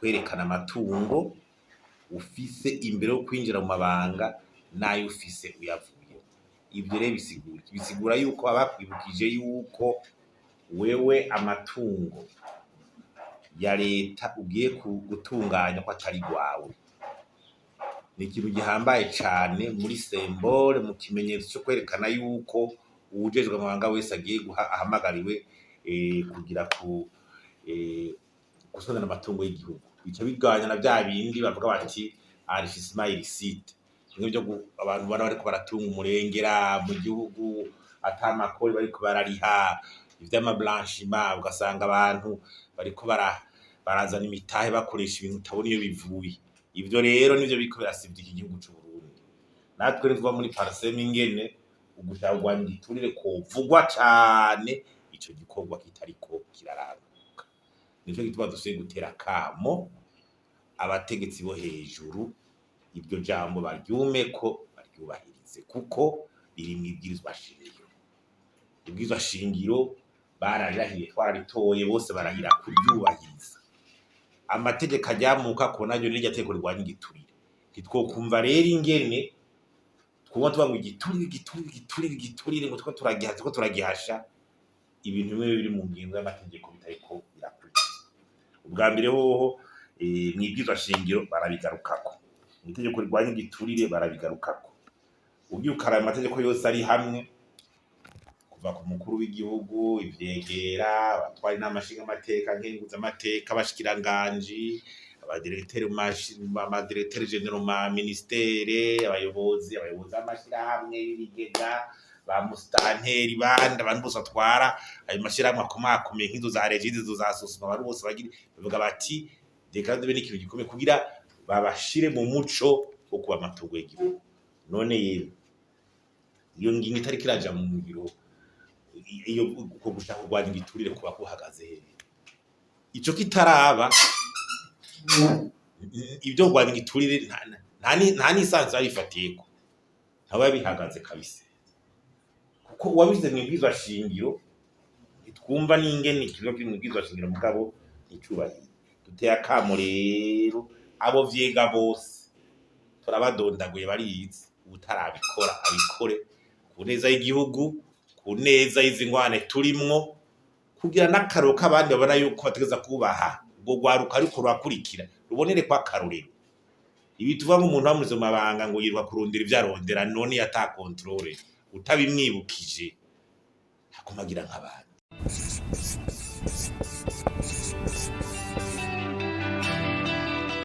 kwerekana amatungo ufise imbere yo kwinjira mu mabanga nayo ufise uyavuye. Ibyo rero bisigura yuko abakwibukije yuko wewe amatungo ya leta ugiye gutunganya ko atari gwawe. Ni ikintu gihambaye cane muri symbole, mu kimenyetso cyo kwerekana yuko uwujejwe amabanga wese agiye ahamagariwe kugira gusonera amatungo y'igihugu. Bica biganya na bya bindi bavuga bati enrichissement illicite, byo abantu bana bariko baratunga umurengera mu gihugu atamakori bariko barariha, ivy'amablanchiment, ugasanga abantu bariko barazana imitahe bakoresha ibintu utabona iyo bivuye. Ivyo rero nivyo biriko birasivya iki gihugu c'Uburundi. Natwe nivuga muri parseme ingene ugushaka kugwanya igiturire kovugwa cane, ico gikorwa kitariko kiraranguka. Nico gituma dusiye gutera kamo abategetsi bo hejuru, ibyo jambo baryumeko baryubahirize, kuko biri mw'ibwirizwa shingiro. Ibwirizwa shingiro bararirahiye, twararitoye, bose barahira kuryubahiriza. Amategeko ajyamuka ko naryo n'irya tegeko rigwanya igiturire. Ntitwokumva rero ingene twuba tuba ngo igiturire ngo tuko turagihasha ibintu bimwe biri mu ngingo y'amategeko bitariko birakurikizwa. Ubwa mbere hoho mw'ibwirizwa shingiro barabigarukako, itegeko rigwanya igiturire barabigarukako. Ugiye ukaraba amategeko yose ari hamwe, kuva ku mukuru w'igihugu, ivyegera, abatwari n'amashinga amateka, nkenguza amateka, abashikiranganji, abadirecteur general ma ministere, abayobozi b'amashirahamwe y'ibigega, ba mustanteri bandi abantu bose atwara ayo mashirahamwe akomakomeye nk'izo za regide, izo za sosoma, abantu bose bavuga bati reka dube n'ikintu gikomeye kugira babashire mu muco wo kuba amatungo y'igihugu. None yewe iyo ngingo itariko iraja mu ngiro, iyo uko gushaka kugwanya igiturire kuba kuhagaze hehe? Ico kitaraba, ibyo kugwanya igiturire nta nisanzwe abifatiyeko, ntaba bihagaze kabisa, kuko wabize mw'ibwirizwa shingiro. Twumva n'ingene ikigo kiri mw'ibwirizwa shingiro mugabo nicubahiro. Duteye akamo rero abo vyega bose, turabadondaguye barizi, utarabikora abikore ku neza y'igihugu, ku neza y'izi ngwane turimwo, kugira n'akaro k'abandi babona yuko bategeza kubaha ubwo rwaruka ariko rurakurikira rubonere kwa karorero. Ibi tuva nk'umuntu wamuze mu mabanga ngo yirirwa kurondera ivyo arondera, none yata controle utabimwibukije akomagira nk'abandi.